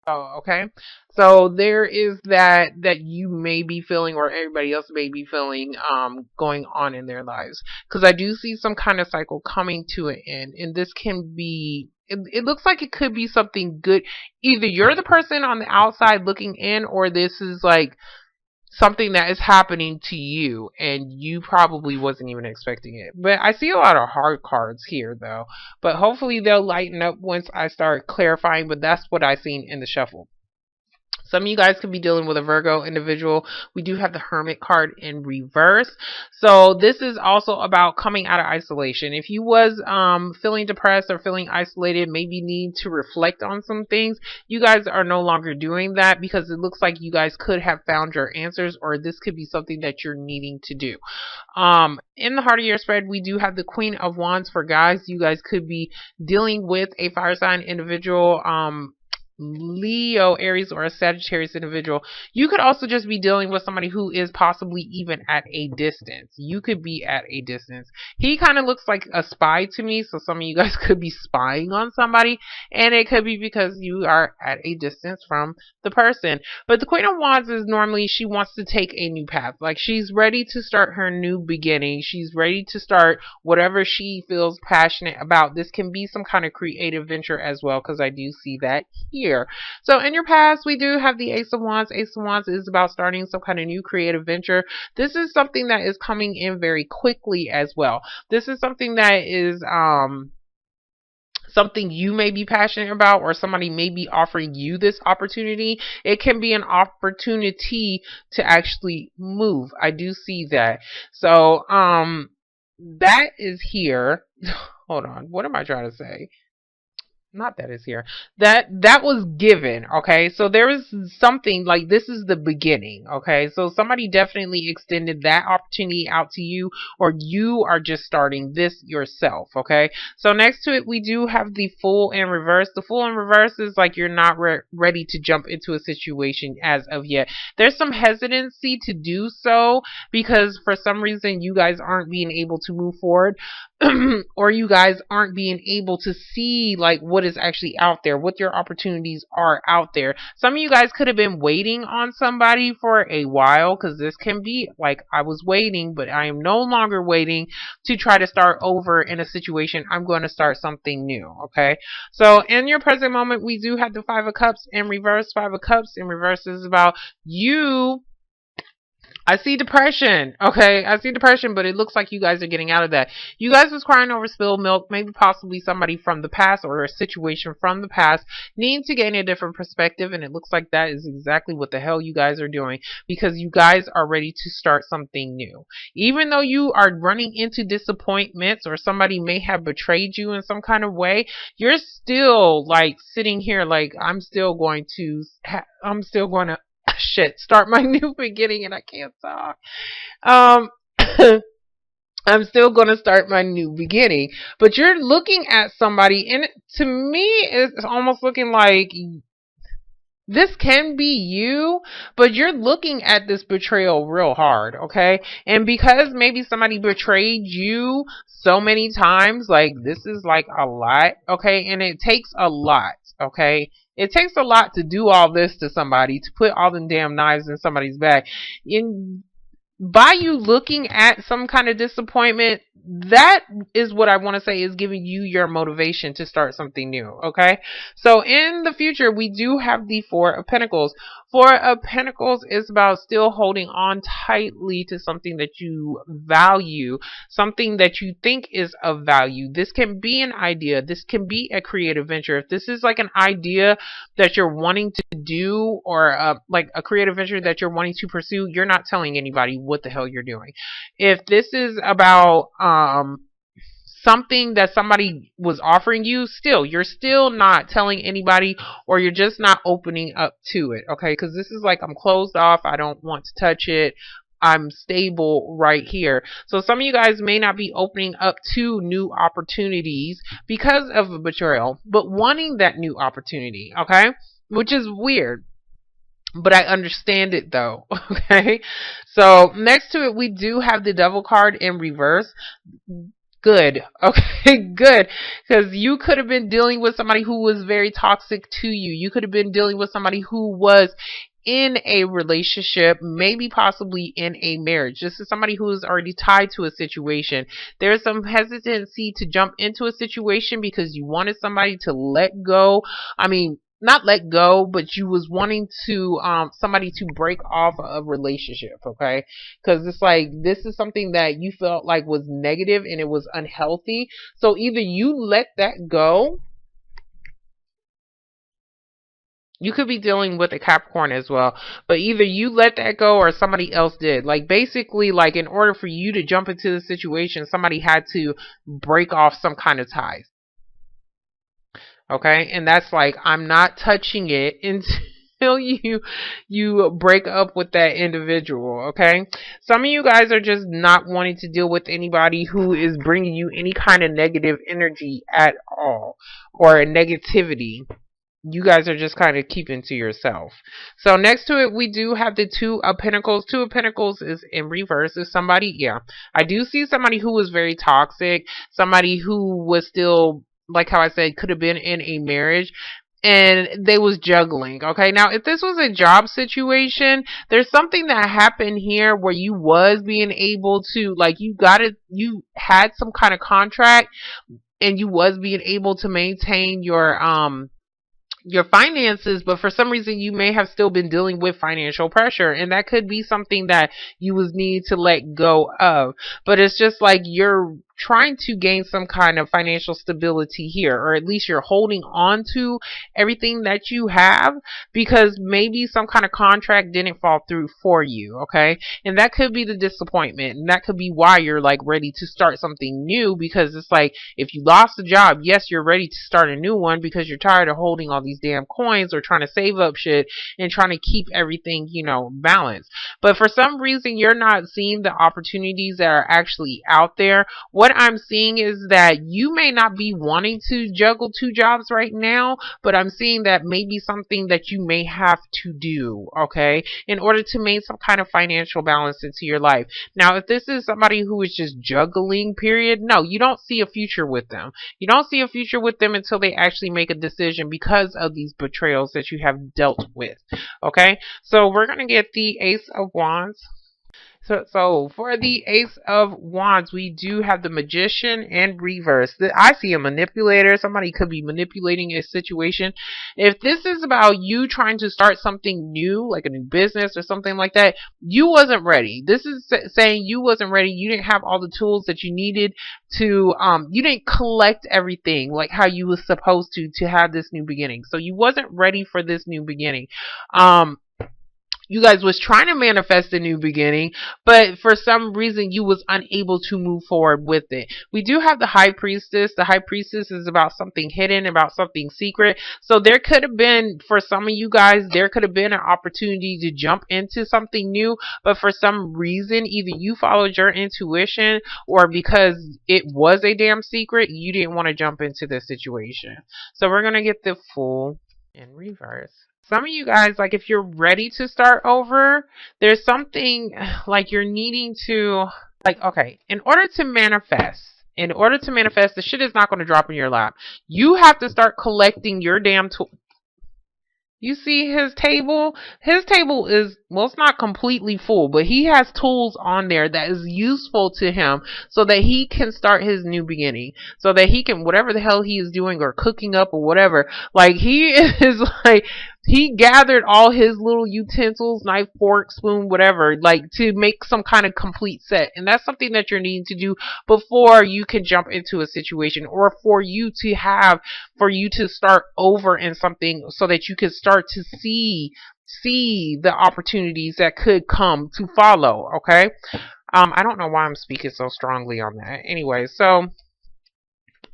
Oh, okay. So there is that you may be feeling, or everybody else may be feeling, going on in their lives. Because I do see some kind of cycle coming to an end, and this can be. It looks like it could be something good. Either you're the person on the outside looking in, or this is like something that is happening to you and you probably wasn't even expecting it. But I see a lot of hard cards here though. But hopefully they'll lighten up once I start clarifying, but that's what I seen in the shuffle. Some of you guys could be dealing with a Virgo individual. We do have the Hermit card in reverse. So this is also about coming out of isolation. If you was feeling depressed or feeling isolated, maybe need to reflect on some things, you guys are no longer doing that because it looks like you guys could have found your answers, or this could be something that you're needing to do. In the heart of your spread, we do have the Queen of Wands for guys. You guys could be dealing with a fire sign individual, Leo, Aries, or a Sagittarius individual. You could also just be dealing with somebody who is possibly even at a distance. You could be at a distance. He kind of looks like a spy to me, so some of you guys could be spying on somebody, and it could be because you are at a distance from the person. But the Queen of Wands is normally, she wants to take a new path. Like, she's ready to start her new beginning. She's ready to start whatever she feels passionate about. This can be some kind of creative venture as well, because I do see that here. So in your past, we do have the Ace of Wands. Ace of Wands is about starting some kind of new creative venture. This is something that is coming in very quickly as well. This is something that is something you may be passionate about, or somebody may be offering you this opportunity. It can be an opportunity to actually move. I do see that. So that is here. Hold on. What am I trying to say? Not that is here, that was given. Okay, so there is something like, this is the beginning. Okay, so somebody definitely extended that opportunity out to you, or you are just starting this yourself. Okay, so next to it, we do have the Fool in reverse. The Fool in reverse is like you're not ready to jump into a situation as of yet. There's some hesitancy to do so because for some reason you guys aren't being able to move forward. Or you guys aren't being able to see like what is actually out there, what your opportunities are out there. Some of you guys could have been waiting on somebody for a while, because this can be like, I was waiting, but I am no longer waiting to try to start over in a situation. I'm going to start something new. Okay, so in your present moment, we do have the Five of Cups in reverse. Five of Cups in reverse is about you. I see depression. Okay, I see depression, but it looks like you guys are getting out of that. You guys was crying over spilled milk. Maybe possibly somebody from the past, or a situation from the past, needing to gain a different perspective, and it looks like that is exactly what the hell you guys are doing, because you guys are ready to start something new. Even though you are running into disappointments, or somebody may have betrayed you in some kind of way, you're still like sitting here like, I'm still going to shit, start my new beginning, and I can't talk. Um, I'm still going to start my new beginning. But you're looking at somebody, and to me, it's almost looking like this can be you, but you're looking at this betrayal real hard, okay? And because maybe somebody betrayed you so many times, like, this is like a lot, okay? And it takes a lot, okay? It takes a lot to do all this to somebody, to put all them damn knives in somebody's back. In By you looking at some kind of disappointment, that is what I want to say is giving you your motivation to start something new. Okay, so in the future, we do have the Four of Pentacles. Four of Pentacles is about still holding on tightly to something that you value, something that you think is of value. This can be an idea, this can be a creative venture. If this is like an idea that you're wanting to do, or like a creative venture that you're wanting to pursue, you're not telling anybody what the hell you're doing. If this is about something that somebody was offering you, still, you're still not telling anybody, or you're just not opening up to it. Okay, because this is like, I'm closed off, I don't want to touch it, I'm stable right here. So some of you guys may not be opening up to new opportunities because of a betrayal, but wanting that new opportunity. Okay, which is weird, but I understand it though. Okay, so next to it, we do have the Devil card in reverse. Good. Okay, good. Because you could have been dealing with somebody who was very toxic to you. You could have been dealing with somebody who was in a relationship, maybe possibly in a marriage. This is somebody who is already tied to a situation. There's some hesitancy to jump into a situation because you wanted somebody to let go. I mean, not let go, but you was wanting to somebody to break off a relationship, okay? Because it's like this is something that you felt like was negative and it was unhealthy. So either you let that go. You could be dealing with a Capricorn as well, but either you let that go or somebody else did. Like basically, like in order for you to jump into the situation, somebody had to break off some kind of ties. Okay, and that's like I'm not touching it until you break up with that individual. Okay, some of you guys are just not wanting to deal with anybody who is bringing you any kind of negative energy at all or negativity. You guys are just kind of keeping to yourself. So next to it, we do have the Two of Pentacles. Two of Pentacles is in reverse. Is somebody, yeah. I do see somebody who was very toxic. Somebody who was still, like how I said, could have been in a marriage. And they was juggling. Okay. Now, if this was a job situation, there's something that happened here where you was being able to, like, you got it, you had some kind of contract and you was being able to maintain your finances, but for some reason you may have still been dealing with financial pressure, and that could be something that you was need to let go of. But it's just like you're trying to gain some kind of financial stability here, or at least you're holding on to everything that you have because maybe some kind of contract didn't fall through for you. Okay, and that could be the disappointment, and that could be why you're like ready to start something new, because it's like if you lost a job, yes, you're ready to start a new one because you're tired of holding all these damn coins or trying to save up shit and trying to keep everything, balanced. But for some reason, you're not seeing the opportunities that are actually out there. What I'm seeing is that you may not be wanting to juggle two jobs right now, but I'm seeing that maybe something that you may have to do, okay, in order to make some kind of financial balance into your life. Now, if this is somebody who is just juggling, period, no, you don't see a future with them. You don't see a future with them until they actually make a decision because of these betrayals that you have dealt with, okay? So we're going to get the Ace of Wands. So for the Ace of Wands, we do have the Magician in reverse. I see a manipulator. Somebody could be manipulating a situation. If this is about you trying to start something new, like a new business or something like that, you wasn't ready. This is saying you wasn't ready. You didn't have all the tools that you needed to, you didn't collect everything like how you was supposed to have this new beginning. So you wasn't ready for this new beginning. You guys was trying to manifest a new beginning, but for some reason you was unable to move forward with it. We do have the High Priestess. The High Priestess is about something hidden, about something secret. So there could have been, for some of you guys, there could have been an opportunity to jump into something new, but for some reason, either you followed your intuition or because it was a damn secret, you didn't want to jump into the situation. So we're going to get the Fool in reverse. Some of you guys, like if you're ready to start over, there's something like you're needing to, like, okay, in order to manifest, the shit is not going to drop in your lap. You have to start collecting your damn tools. You see his table? His table is, well, it's not completely full, but he has tools on there that is useful to him so that he can start his new beginning. So that he can, whatever the hell he is doing or cooking up or whatever, like he is like, he gathered all his little utensils, knife, fork, spoon, whatever, like to make some kind of complete set. And that's something that you're needing to do before you can jump into a situation, or for you to start over in something so that you can start to see the opportunities that could come to follow. Okay. I don't know why I'm speaking so strongly on that. Anyway, so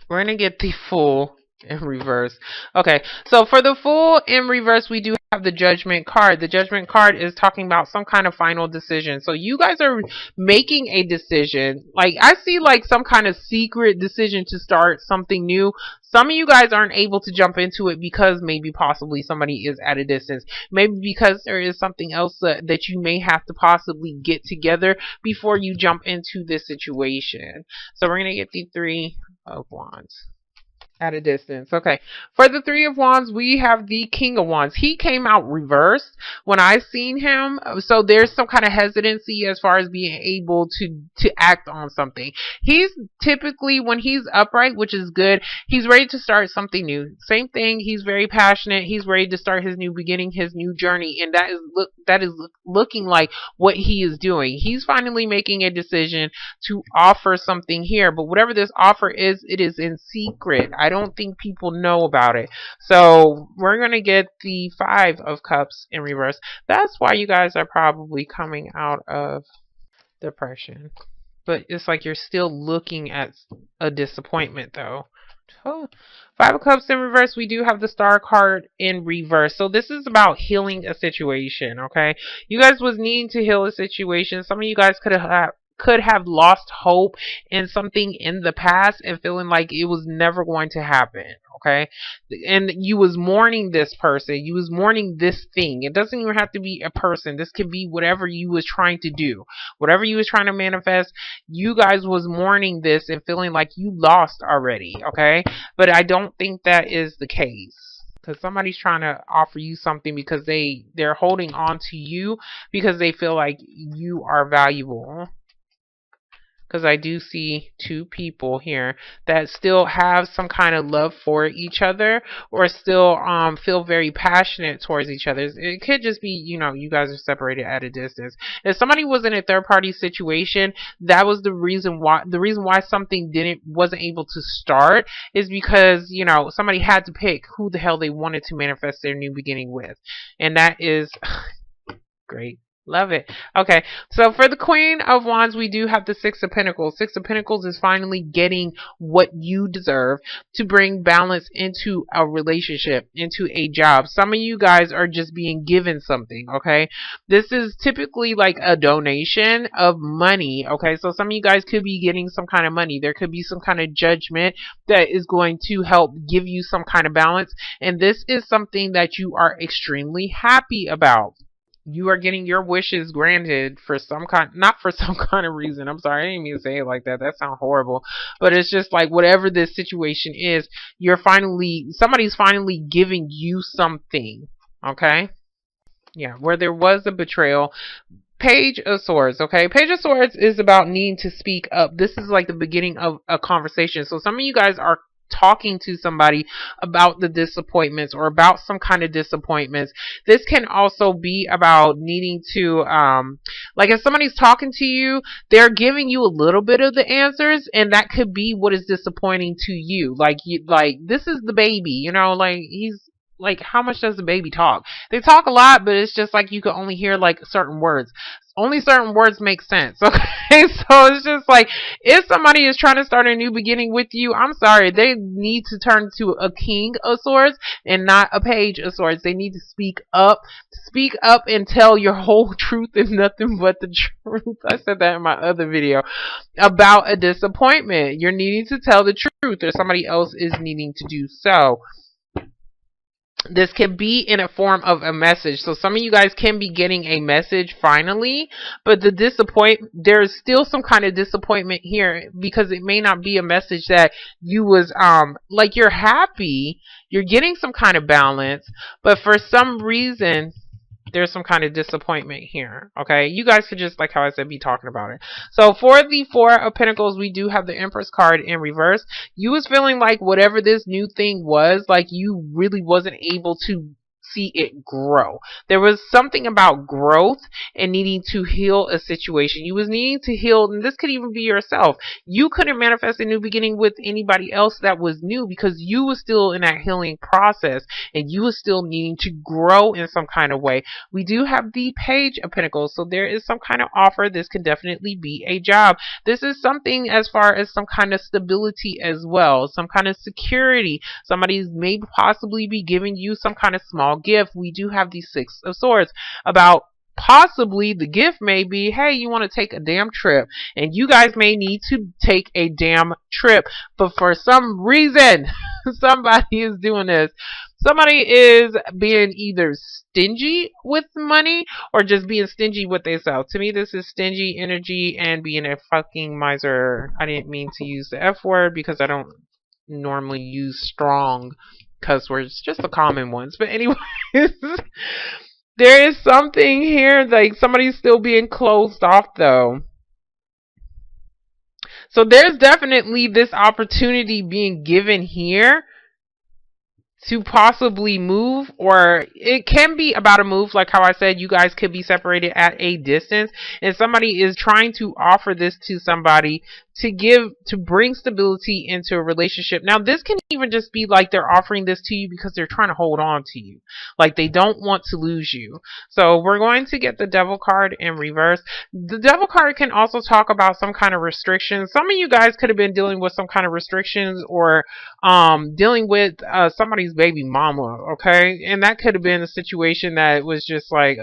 we're going to get the Fool in reverse. Okay, so for the Fool in reverse, we do have the Judgment card. The Judgment card is talking about some kind of final decision. So you guys are making a decision. Like I see like some kind of secret decision to start something new. Some of you guys aren't able to jump into it because maybe possibly somebody is at a distance. Maybe because there is something else that you may have to possibly get together before you jump into this situation. So we're going to get the Three of Wands. At a distance. Okay. For the Three of Wands, we have the King of Wands. He came out reversed when I seen him. So there's some kind of hesitancy as far as being able to act on something. He's typically, when he's upright, which is good, he's ready to start something new. Same thing. He's very passionate. He's ready to start his new beginning, his new journey. And that is looking like what he is doing. He's finally making a decision to offer something here. But whatever this offer is, it is in secret. I don't think people know about it. So we're going to get the Five of Cups in reverse. That's why you guys are probably coming out of depression. But it's like you're still looking at a disappointment though. Oh, Five of Cups in reverse. We do have the Star card in reverse. So this is about healing a situation, okay? You guys was needing to heal a situation. Some of you guys could have lost hope in something in the past and feeling like it was never going to happen, okay? And you was mourning this person. You was mourning this thing. It doesn't even have to be a person. This could be whatever you was trying to do. Whatever you was trying to manifest, you guys was mourning this and feeling like you lost already, okay? But I don't think that is the case. Because somebody's trying to offer you something because they're holding on to you because they feel like you are valuable. Because I do see two people here that still have some kind of love for each other or still feel very passionate towards each other. It could just be, you guys are separated at a distance. If somebody was in a third party situation, that was the reason why something wasn't able to start is because, somebody had to pick who the hell they wanted to manifest their new beginning with. And that is great. Love it. Okay, so for the Queen of Wands, we do have the Six of Pentacles. Six of Pentacles is finally getting what you deserve to bring balance into a relationship, into a job. Some of you guys are just being given something, okay? This is typically like a donation of money, okay? So some of you guys could be getting some kind of money. There could be some kind of judgment that is going to help give you some kind of balance. And this is something that you are extremely happy about. You are getting your wishes granted for some kind, not for some kind of reason. I'm sorry, I didn't mean to say it like that. That sounds horrible. But it's just like whatever this situation is, somebody's finally giving you something. Okay? Yeah, where there was a betrayal. Page of Swords, okay? Page of Swords is about needing to speak up. This is like the beginning of a conversation. So some of you guys are talking to somebody about the disappointments or about some kind of disappointments. This can also be about needing to like if somebody's talking to you, they're giving you a little bit of the answers, and that could be what is disappointing to you. Like this is the baby, like he's like, how much does the baby talk? They talk a lot, but it's just like you can only hear like certain words. Only certain words make sense. Okay, so it's just like if somebody is trying to start a new beginning with you, I'm sorry, they need to turn to a King of Swords and not a Page of Swords. They need to speak up and tell your whole truth and nothing but the truth. I said that in my other video about a disappointment. You're needing to tell the truth, or somebody else is needing to do so. This can be in a form of a message. So some of you guys can be getting a message finally, but there's still some kind of disappointment here because it may not be a message that you was like you're happy, you're getting some kind of balance, but for some reason there's some kind of disappointment here. Okay, you guys could just, like how I said, be talking about it. So for the Four of Pentacles, we do have the Empress card in reverse. You was feeling like whatever this new thing was, like you really wasn't able to see it grow. There was something about growth and needing to heal a situation. You was needing to heal, and this could even be yourself. You couldn't manifest a new beginning with anybody else that was new because you was still in that healing process and you was still needing to grow in some kind of way. We do have the Page of Pentacles, so there is some kind of offer. This can definitely be a job. This is something as far as some kind of stability as well, some kind of security. Somebody's may possibly be giving you some kind of small gift. We do have the Six of Swords about possibly the gift may be, hey, you want to take a damn trip, and you guys may need to take a damn trip, but for some reason somebody is doing this. Somebody is being either stingy with money or just being stingy with themselves. To me, this is stingy energy and being a fucking miser. I didn't mean to use the F word because I don't normally use strong cuss words, just the common ones. But anyways, there is something here, like somebody's still being closed off though. So there's definitely this opportunity being given here to possibly move, or it can be about a move, like how I said you guys could be separated at a distance, and somebody is trying to offer this to somebody to bring stability into a relationship. Now this can even just be like they're offering this to you because they're trying to hold on to you, like they don't want to lose you. So we're going to get the Devil card in reverse. The Devil card can also talk about some kind of restrictions. Some of you guys could have been dealing with some kind of restrictions, or dealing with somebody's baby mama, okay? And that could have been a situation that was just like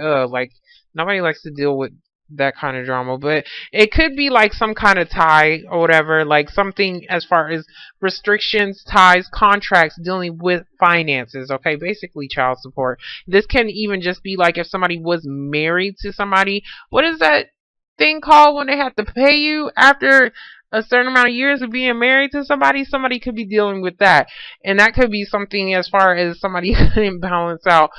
nobody likes to deal with that kind of drama, but it could be like some kind of tie or whatever, like something as far as restrictions, ties, contracts dealing with finances, okay? Basically child support. This can even just be like if somebody was married to somebody. What is that thing called when they have to pay you after a certain amount of years of being married to somebody? Somebody could be dealing with that, and that could be something as far as somebody couldn't balance out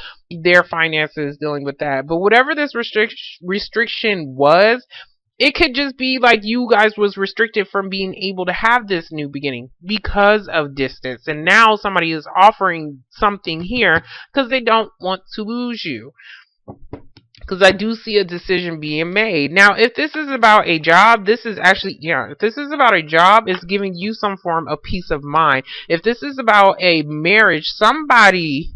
their finances dealing with that. But whatever this restriction was, it could just be like you guys was restricted from being able to have this new beginning because of distance, and now somebody is offering something here because they don't want to lose you. Because I do see a decision being made. Now, if this is about a job, this is actually, yeah, if this is about a job, it's giving you some form of peace of mind. If this is about a marriage, somebody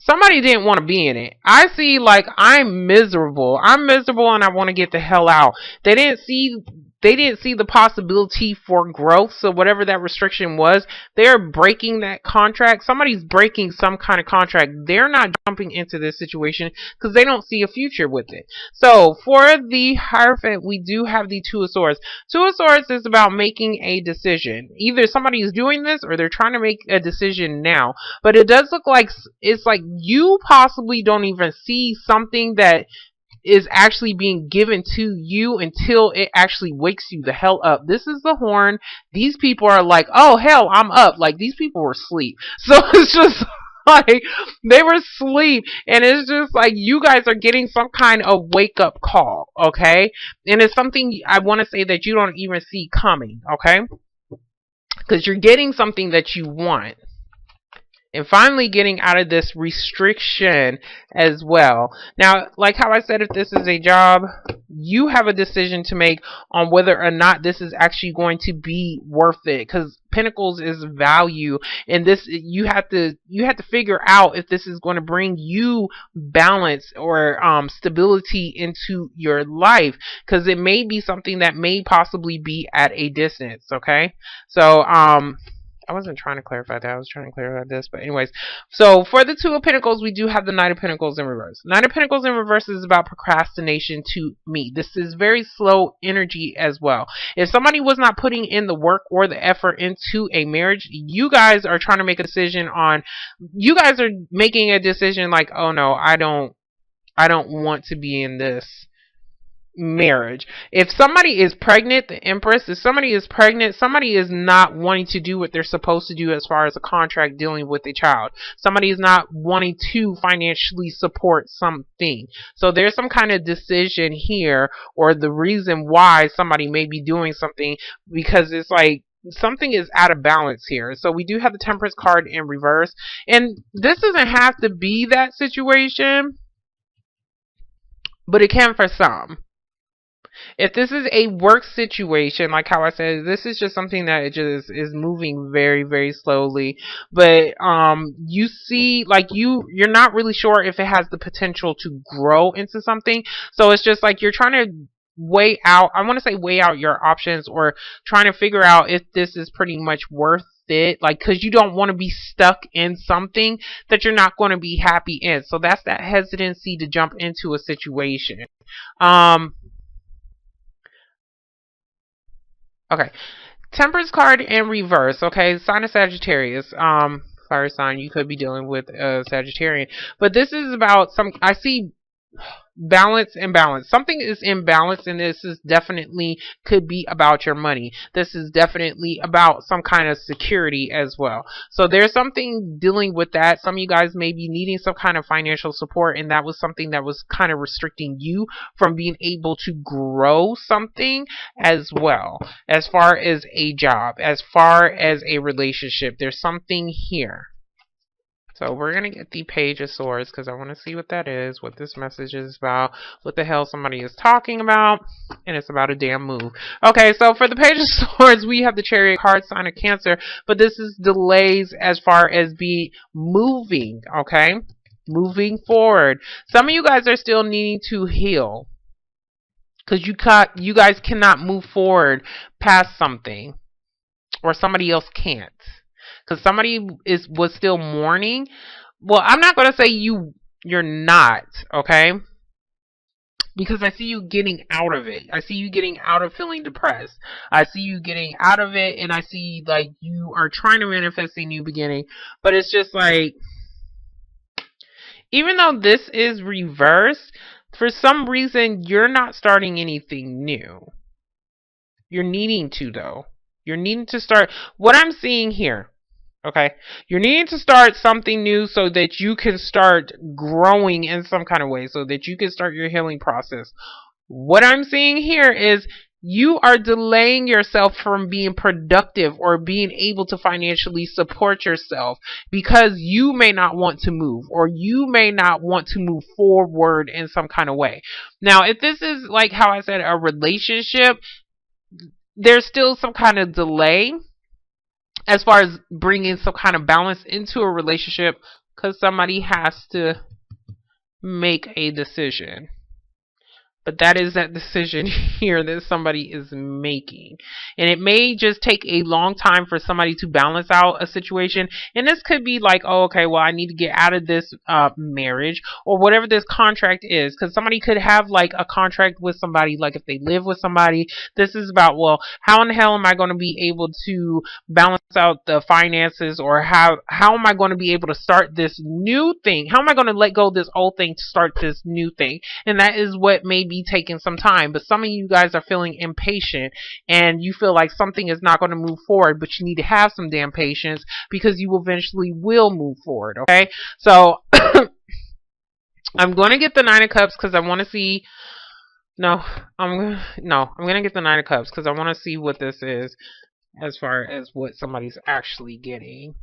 didn't want to be in it. I see, like, I'm miserable and I want to get the hell out. They didn't see the possibility for growth. So whatever that restriction was, they're breaking that contract. Somebody's breaking some kind of contract. They're not jumping into this situation because they don't see a future with it. So for the Hierophant, we do have the Two of Swords. Two of Swords is about making a decision. Either somebody is doing this or they're trying to make a decision now. But it does look like it's like you possibly don't even see something that is actually being given to you until it actually wakes you the hell up. This is the Horn. These people are like, oh hell, I'm up. Like, these people were asleep. So it's just like they were asleep, and it's just like you guys are getting some kind of wake up call, okay? And it's something I want to say that you don't even see coming, okay? Because you're getting something that you want. And finally getting out of this restriction as well. Now, like how I said, if this is a job, you have a decision to make on whether or not this is actually going to be worth it. Because Pentacles is value, and this you have to figure out if this is going to bring you balance or stability into your life. Because it may be something that may possibly be at a distance. Okay, so I wasn't trying to clarify that. I was trying to clarify this. But anyways, so for the Two of Pentacles, we do have the Knight of Pentacles in reverse. Knight of Pentacles in reverse is about procrastination to me. This is very slow energy as well. If somebody was not putting in the work or the effort into a marriage, you guys are trying to make a decision on, you guys are making a decision like, oh no, I don't want to be in this marriage. If somebody is pregnant, the Empress, if somebody is pregnant, somebody is not wanting to do what they're supposed to do as far as a contract dealing with a child. Somebody is not wanting to financially support something. So there's some kind of decision here, or the reason why somebody may be doing something, because it's like something is out of balance here. So we do have the Temperance card in reverse, and this doesn't have to be that situation, but it can for some. If this is a work situation, like how I said, this is just something that it just is moving very, very slowly. But you see, like you're not really sure if it has the potential to grow into something. So it's just like you're trying to weigh out, I want to say weigh out your options, or trying to figure out if this is pretty much worth it, like, because you don't want to be stuck in something that you're not going to be happy in. So that's that hesitancy to jump into a situation. um okay, Temperance card in reverse. Okay, sign of Sagittarius. Fire sign. You could be dealing with a Sagittarian, but this is about some. I see balance and balance. Something is imbalanced, and this is definitely could be about your money. This is definitely about some kind of security as well. So there's something dealing with that. Some of you guys may be needing some kind of financial support, and that was something that was kind of restricting you from being able to grow something as well. As far as a job, as far as a relationship, there's something here. So we're going to get the Page of Swords because I want to see what that is, what this message is about, what the hell somebody is talking about, and it's about a damn move. Okay, so for the Page of Swords, we have the Chariot card, sign of Cancer, but this is delays as far as be moving, okay? Moving forward. Some of you guys are still needing to heal because you guys cannot move forward past something, or somebody else can't. Because somebody was still mourning. Well, I'm not going to say you're not, okay? Because I see you getting out of it. I see you getting out of feeling depressed. I see you getting out of it, and I see like you are trying to manifest a new beginning. But it's just like, even though this is reverse, for some reason you're not starting anything new. You're needing to, though. You're needing to start. What I'm seeing here, okay, you're needing to start something new so that you can start growing in some kind of way, so that you can start your healing process. What I'm seeing here is you are delaying yourself from being productive or being able to financially support yourself because you may not want to move, or you may not want to move forward in some kind of way. Now, if this is like how I said, a relationship, there's still some kind of delay as far as bringing some kind of balance into a relationship, because somebody has to make a decision. But that is that decision here that somebody is making. And it may just take a long time for somebody to balance out a situation. And this could be like, oh, okay, well, I need to get out of this marriage, or whatever this contract is. Because somebody could have like a contract with somebody, like if they live with somebody. This is about, well, how in the hell am I going to be able to balance out the finances, or how am I going to be able to start this new thing? How am I going to let go of this old thing to start this new thing? And that is what may be taking some time. But some of you guys are feeling impatient, and you feel like something is not going to move forward, but you need to have some damn patience, because you eventually will move forward. Okay, so I'm going to get the Nine of Cups because I want to see. I'm going to get the Nine of Cups because I want to see what this is as far as what somebody's actually getting.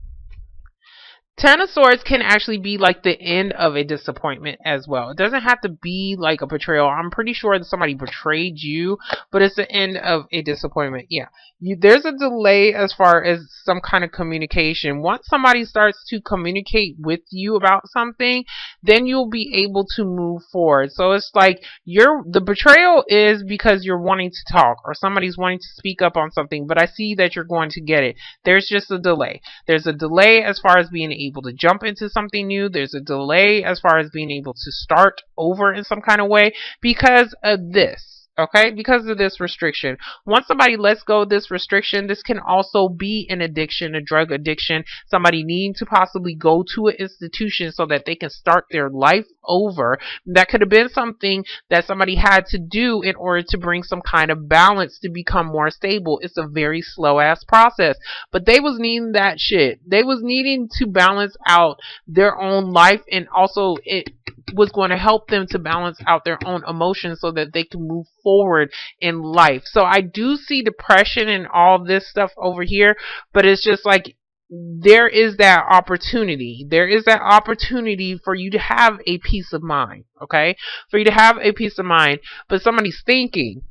Ten of Swords can actually be like the end of a disappointment as well. It doesn't have to be like a betrayal. I'm pretty sure that somebody betrayed you, but it's the end of a disappointment. Yeah, there's a delay as far as some kind of communication. Once somebody starts to communicate with you about something, then you'll be able to move forward. So it's like the betrayal is because you're wanting to talk, or somebody's wanting to speak up on something, but I see that you're going to get it. There's just a delay. There's a delay as far as being able to jump into something new. There's a delay as far as being able to start over in some kind of way because of this. Okay, because of this restriction. Once somebody lets go of this restriction, this can also be an addiction, a drug addiction, somebody needing to possibly go to an institution so that they can start their life over. That could have been something that somebody had to do in order to bring some kind of balance to become more stable. It's a very slow ass process, but they was needing that shit. They was needing to balance out their own life, and also it was going to help them to balance out their own emotions so that they can move forward in life. So I do see depression and all this stuff over here, but it's just like there is that opportunity. There is that opportunity for you to have a peace of mind, okay? For you to have a peace of mind, but somebody's thinking.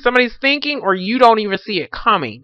Somebody's thinking, or you don't even see it coming,